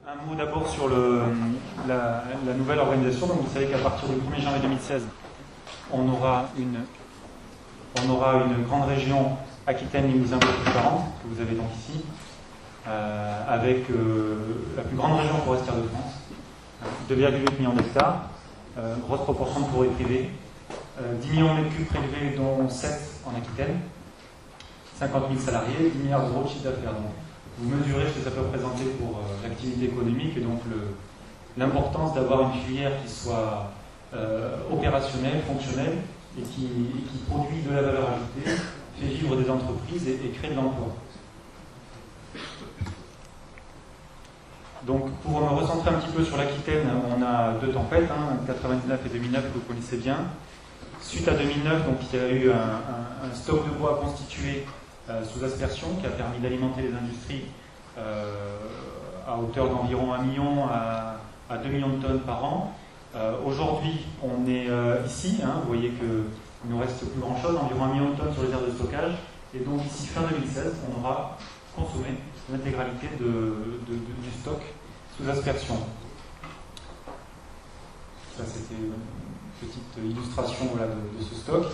Un mot d'abord sur la nouvelle organisation. Donc vous savez qu'à partir du 1er janvier 2016, on aura une grande région Aquitaine-Limousin-Poitou-Charentes, que vous avez donc ici, avec la plus grande région forestière de France, 2,8 millions d'hectares, grosse proportion de forêts privées, 10 millions de mètres cubes prélevés, dont 7 en Aquitaine, 50 000 salariés, 10 milliards d'euros de chiffre d'affaires. Vous mesurez ce que ça peut représenter pour l'activité économique et donc l'importance d'avoir une filière qui soit opérationnelle, fonctionnelle et qui produit de la valeur ajoutée, fait vivre des entreprises et crée de l'emploi. Donc pour me recentrer un petit peu sur l'Aquitaine, on a deux tempêtes, 99 et 2009 que vous connaissez bien. Suite à 2009, donc, il y a eu un stock de bois constitué sous aspersion qui a permis d'alimenter les industries à hauteur d'environ 1 million à 2 millions de tonnes par an. Aujourd'hui, on est ici, vous voyez qu'il ne nous reste plus grand chose, environ 1 million de tonnes sur les aires de stockage, et donc ici, fin 2016, on aura consommé l'intégralité du stock sous aspersion. Ça, c'était une petite illustration de ce stock.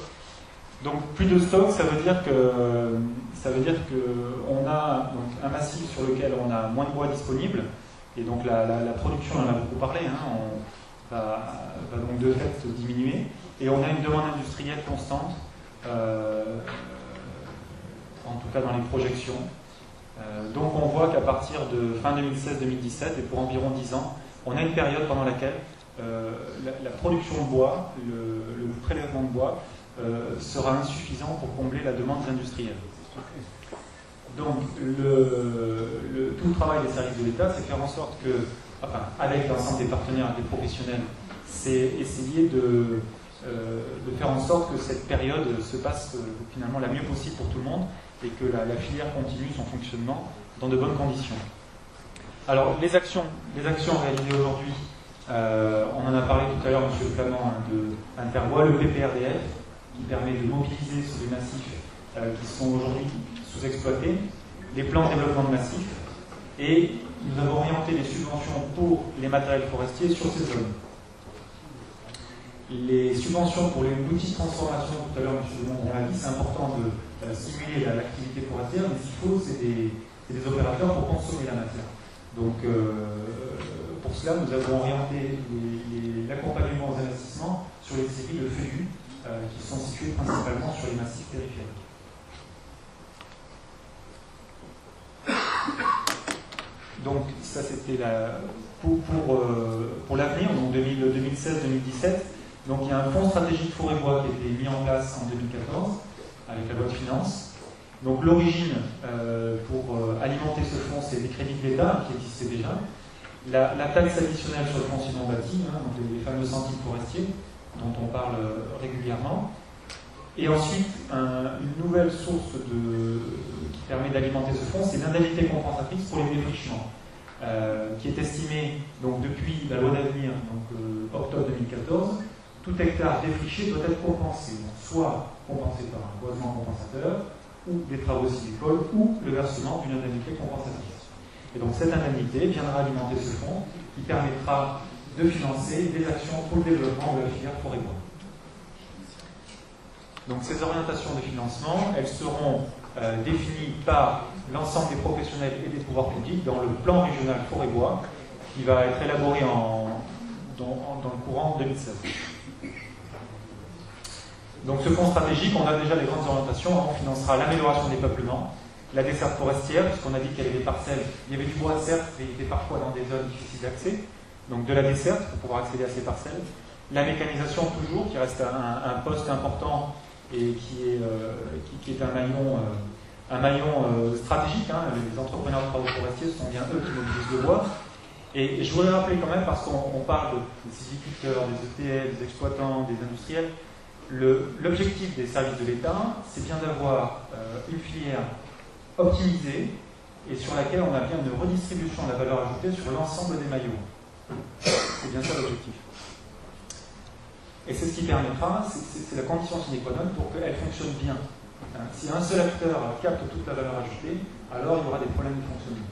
Donc plus de stock, ça veut dire qu'on a donc un massif sur lequel on a moins de bois disponible, et donc la production, on en a beaucoup parlé, on va donc de fait diminuer, et on a une demande industrielle constante, en tout cas dans les projections. Donc on voit qu'à partir de fin 2016-2017, et pour environ 10 ans, on a une période pendant laquelle la production de bois, le prélèvement de bois, sera insuffisant pour combler la demande industrielle. Donc tout le travail des services de l'État, c'est faire en sorte que, avec l'ensemble des partenaires et des professionnels, c'est essayer de faire en sorte que cette période se passe finalement la mieux possible pour tout le monde et que la filière continue son fonctionnement dans de bonnes conditions. Alors les actions réalisées aujourd'hui, on en a parlé tout à l'heure, M. Flamand, de Interbois, le PPRDF, qui permet de mobiliser sur des massifs qui sont aujourd'hui sous-exploités, les plans de développement de massifs, et nous avons orienté les subventions pour les matériels forestiers sur ces zones. Les subventions pour l'outil de transformation, tout à l'heure M. Demond l'a dit, c'est important de stimuler l'activité forestière, mais ce qu'il faut, c'est des opérateurs pour consommer la matière. Donc pour cela, nous avons orienté l'accompagnement aux investissements sur les séries de feuillus qui sont situés principalement sur les massifs périphériques. Donc ça c'était pour l'avenir, donc 2016-2017. Donc il y a un fonds stratégique forêt-bois qui a été mis en place en 2014 avec la loi de finances. Donc l'origine pour alimenter ce fonds, c'est des crédits de l'État qui existaient déjà. La taxe additionnelle sur le foncier non bâti, donc les fameux centimes forestiers, dont on parle régulièrement. Et ensuite, une nouvelle source qui permet d'alimenter ce fonds, c'est l'indemnité compensatrice pour les défrichements, qui est estimée donc, depuis la loi d'avenir, donc octobre 2014. Tout hectare défriché doit être compensé, donc, soit compensé par un boisement compensateur, ou des travaux sylvicoles, ou le versement d'une indemnité compensatrice. Et donc cette indemnité viendra alimenter ce fonds qui permettra de financer des actions pour le développement de la filière forêt-bois. Donc ces orientations de financement, elles seront définies par l'ensemble des professionnels et des pouvoirs publics dans le plan régional forêt-bois qui va être élaboré dans le courant 2016. Donc ce fonds stratégique, on a déjà les grandes orientations, on financera l'amélioration des peuplements, la desserte forestière, puisqu'on a dit qu'il y avait des parcelles, il y avait du bois certes, mais il était parfois dans des zones difficiles d'accès, donc de la desserte pour pouvoir accéder à ces parcelles. La mécanisation toujours, qui reste un poste important et qui est un maillon stratégique. Les entrepreneurs de travaux forestiers sont bien eux qui mobilisent le bois. Et je voulais rappeler quand même, parce qu'on parle des sylviculteurs, des ETL, des exploitants, des industriels, l'objectif des services de l'État, c'est bien d'avoir une filière optimisée et sur laquelle on a bien une redistribution de la valeur ajoutée sur l'ensemble des maillons. C'est bien ça l'objectif. Et c'est ce qui permettra, c'est la condition sine qua non pour qu'elle fonctionne bien. Si un seul acteur capte toute la valeur ajoutée, alors il y aura des problèmes de fonctionnement.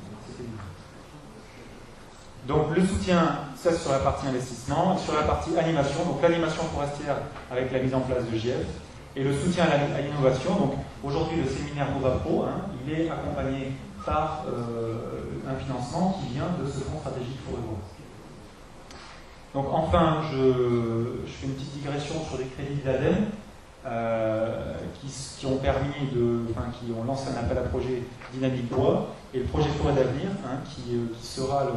Donc le soutien, ça c'est sur la partie investissement, sur la partie animation, donc l'animation forestière avec la mise en place de GIEF, et le soutien à l'innovation. Donc aujourd'hui le séminaire Nova Pro, il est accompagné par un financement qui vient de ce fonds stratégique Forêt-Bois. Donc enfin, je fais une petite digression sur les crédits d'ADEME qui ont permis qui ont lancé un appel à projet Dynamique Bois et le projet Forêt d'avenir, qui sera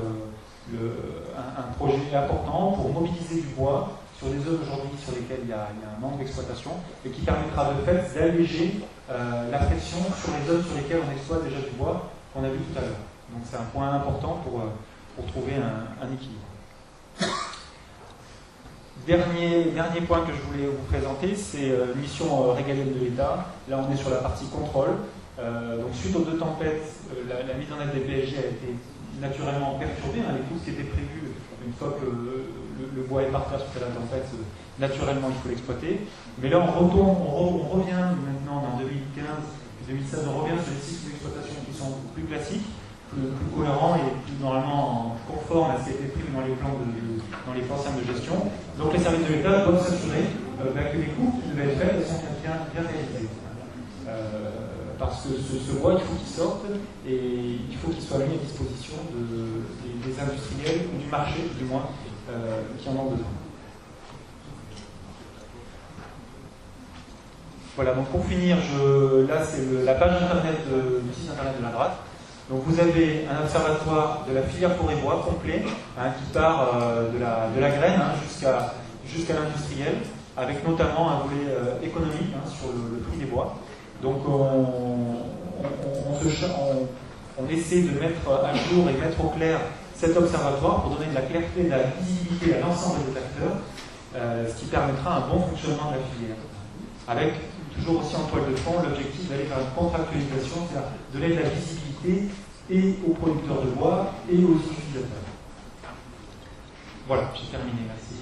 un projet important pour mobiliser du bois sur des zones aujourd'hui sur lesquelles il y a un manque d'exploitation et qui permettra de fait d'alléger la pression sur les zones sur lesquelles on exploite déjà du bois qu'on a vu tout à l'heure. Donc c'est un point important pour trouver un équilibre. Dernier point que je voulais vous présenter, c'est une mission régalienne de l'État. Là, on est sur la partie contrôle. Donc, suite aux deux tempêtes, la mise en œuvre des PSG a été naturellement perturbée. Les coûts qui étaient prévus, une fois que le bois est parti suite à la tempête, naturellement, il faut l'exploiter. Mais là, on revient maintenant en 2015, 2016, on revient sur des cycles d'exploitation qui sont plus classiques, plus cohérents et plus normalement conformes à ce qui a été pris dans les plans dans les plans de gestion. Donc les services de l'État doivent s'assurer que les coûts qui devaient être faits sont bien réalisés. Parce que ce bois, il faut qu'il sorte et il faut qu'il soit mis à disposition des industriels ou du marché, du moins, qui en ont besoin. Voilà, donc pour finir, là c'est la page internet du site internet de la DRAC. Donc vous avez un observatoire de la filière forêt-bois complet qui part de la graine jusqu'à l'industriel, avec notamment un volet économique sur le prix des bois. Donc on essaie de mettre à jour et mettre au clair cet observatoire pour donner de la clarté et de la visibilité à l'ensemble des acteurs, ce qui permettra un bon fonctionnement de la filière. Avec toujours aussi en toile de fond l'objectif d'aller vers une contractualisation, c'est-à-dire donner de la visibilité et aux producteurs de bois et aux utilisateurs. Voilà, j'ai terminé, merci.